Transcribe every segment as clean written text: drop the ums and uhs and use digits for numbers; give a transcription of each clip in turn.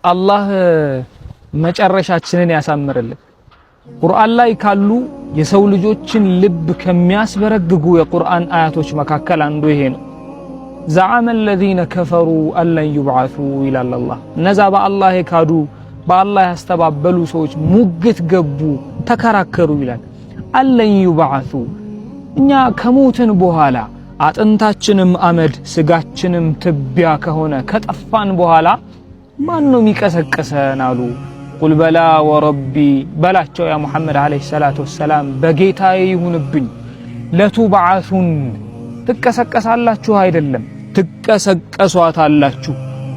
አላህ መጨረሻችንን ያሳምርልን። ቁርአን ላይ ካሉ የሰው ልጆችን ልብ ከሚያስበረግጉ የቁርአን አያቶች መካከል አንዱ ይሄ ነው። ዘዐመ الذين كفروا أن لن يبعثوا ይላል አላህ። እነዛ በአላህ የካዱ በአላህ ያስተባበሉ ሰዎች ሙግት ገቡ፣ ተከራከሩ ይላል። أن لن يبعثوا እኛ ከሞትን በኋላ አጥንታችንም አመድ ስጋችንም ትቢያ ከሆነ ከጠፋን በኋላ ማን ነው የሚቀሰቀሰን አሉ። ቁል በላ ወረቢ በላቸው ያ ሙሐመድ አለይሂ ሰላቱ ወሰላም በጌታዬ ይሁንብኝ ለቱብዓቱን ትቀሰቀሳላችሁ አይደለም ትቀሰቀሷታላችሁ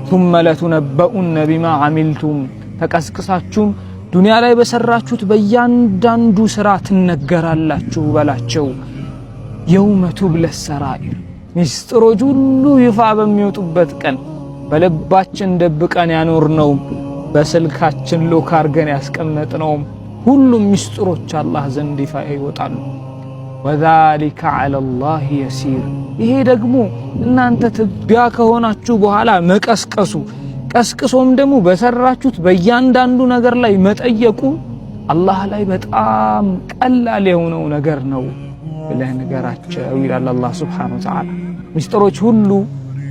ثم لتنبؤن بما عملتم ተቀስቅሳችሁም ዱንያ ላይ በሰራችሁት በእያንዳንዱ ስራ ትነገራላችሁ በላቸው። የውመ ቱብለ ሰራኢር ሚስጥሮች ሁሉ ይፋ በሚወጡበት ቀን በልባችን ደብቀን ያኖርነው በስልካችን ሎክ አርገን ያስቀመጥነው ሁሉም ሚስጥሮች አላህ ዘንድ ይፋ ይወጣሉ። ወዛሊከ ዐለላህ የሲር ይሄ ደግሞ እናንተ ትቢያ ከሆናችሁ በኋላ መቀስቀሱ ቀስቅሶም ደግሞ በሰራችሁት በእያንዳንዱ ነገር ላይ መጠየቁ አላህ ላይ በጣም ቀላል የሆነው ነገር ነው ብለህ ንገራቸው ይላል አላህ ሱብሓነሁ ወተዓላ። ሚስጥሮች ሁሉ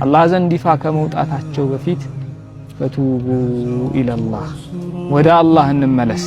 አላህ ዘንድ ይፋ ከመውጣታቸው በፊት ፈቱቡ ኢለላህ ወደ አላህ እንመለስ።